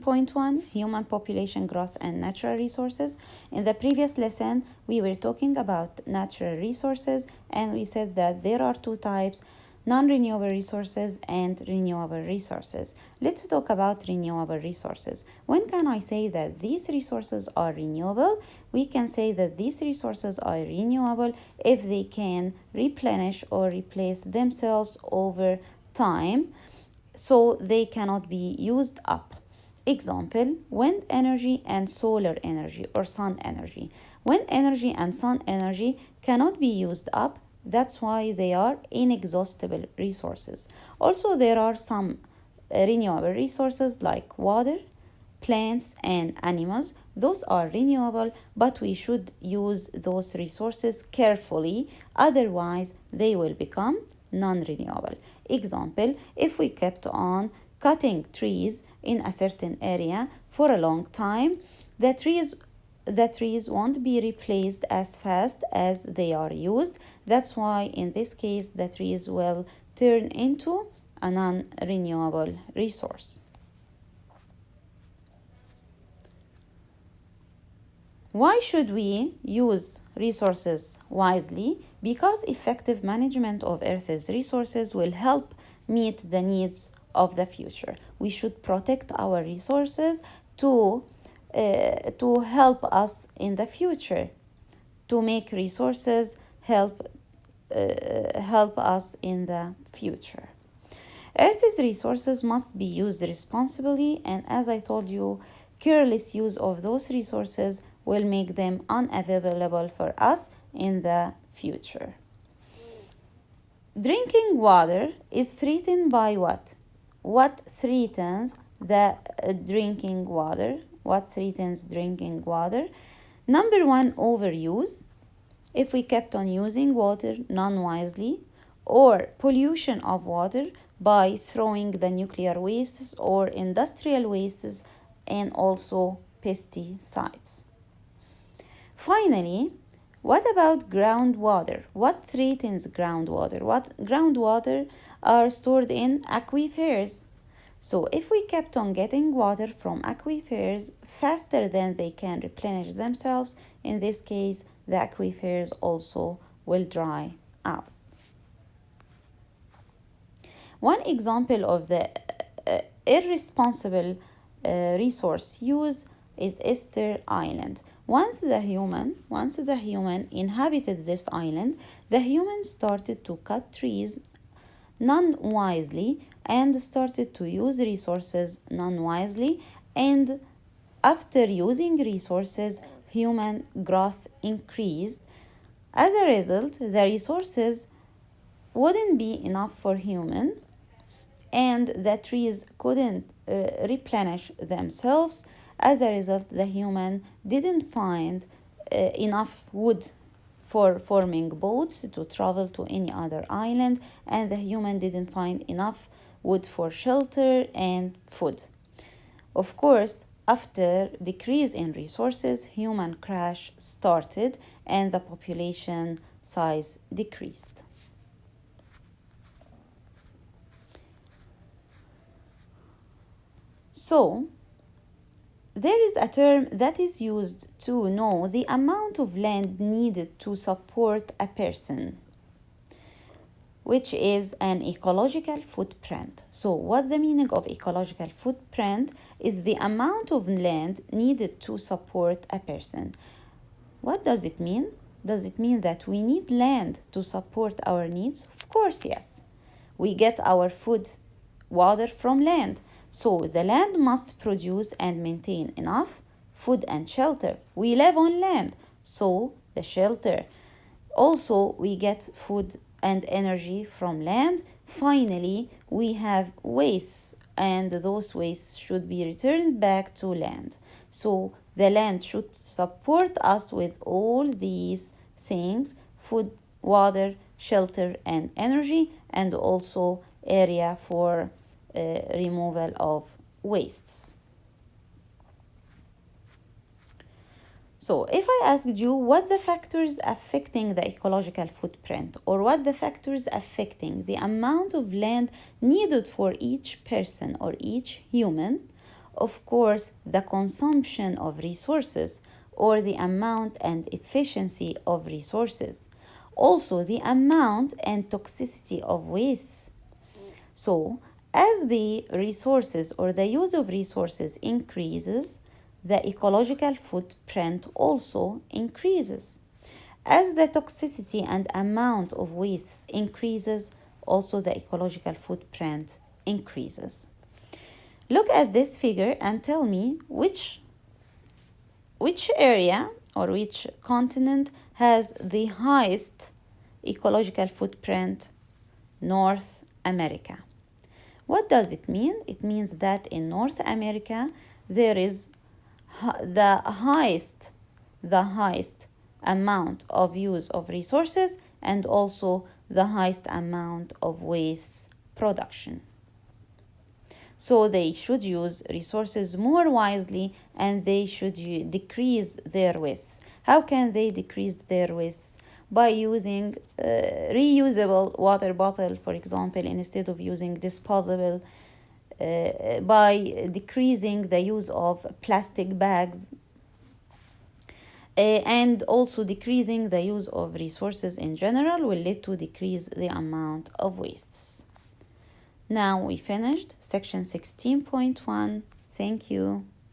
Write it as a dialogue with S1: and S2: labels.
S1: Point 1, human population growth and natural resources. In the previous lesson, we were talking about natural resources, and we said that there are two types: non-renewable resources and renewable resources. Let's talk about renewable resources. When can I say that these resources are renewable? We can say that these resources are renewable if they can replenish or replace themselves over time, so they cannot be used up. Example, wind energy and solar energy or sun energy. Wind energy and sun energy cannot be used up. That's why they are inexhaustible resources. Also, there are some renewable resources like water, plants, and animals. Those are renewable, but we should use those resources carefully, otherwise, they will become non renewable. Example, if we kept on cutting trees in a certain area for a long time, the trees won't be replaced as fast as they are used. That's why in this case the trees will turn into a non-renewable resource. Why should we use resources wisely? Because effective management of Earth's resources will help meet the needs of the future. We should protect our resources to help us in the future, to make resources help us in the future. Earth's resources must be used responsibly, and as I told you, careless use of those resources will make them unavailable for us in the future. Drinking water is threatened by what? What threatens the drinking water? What threatens drinking water? Number one, overuse. If we kept on using water non-wisely, or pollution of water by throwing the nuclear wastes or industrial wastes, and also pesticides. Finally, what about groundwater? What threatens groundwater? What groundwater are stored in aquifers. So if we kept on getting water from aquifers faster than they can replenish themselves, in this case, the aquifers also will dry out. One example of the irresponsible resource use is Easter Island. Once the human inhabited this island, the humans started to cut trees non-wisely and started to use resources non-wisely, and after using resources, human growth increased. As a result, the resources wouldn't be enough for human, and the trees couldn't replenish themselves. As a result, the human didn't find enough wood for forming boats to travel to any other island, and the human didn't find enough wood for shelter and food. Of course, after decrease in resources, human crash started and the population size decreased. So, there is a term that is used to know the amount of land needed to support a person, which is an ecological footprint. So what the meaning of ecological footprint is the amount of land needed to support a person. What does it mean? Does it mean that we need land to support our needs? Of course, yes. We get our food, water from land. So the land must produce and maintain enough food and shelter. We live on land, so the shelter. Also, we get food and energy from land. Finally, we have wastes, and those wastes should be returned back to land. So the land should support us with all these things: food, water, shelter, and energy, and also area for removal of wastes. So if I asked you what the factors affecting the ecological footprint, or what the factors affecting the amount of land needed for each person or each human, of course, the consumption of resources or the amount and efficiency of resources. Also, the amount and toxicity of waste. So, as the resources or the use of resources increases, the ecological footprint also increases. As the toxicity and amount of waste increases, also the ecological footprint increases. Look at this figure and tell me which area or which continent has the highest ecological footprint. North America. What does it mean? It means that in North America there is the highest amount of use of resources and also the highest amount of waste production. So they should use resources more wisely and they should decrease their waste. How can they decrease their waste? By using reusable water bottle, for example, instead of using disposable, by decreasing the use of plastic bags, and also decreasing the use of resources in general will lead to decrease the amount of wastes. Now we finished section 16.1. Thank you.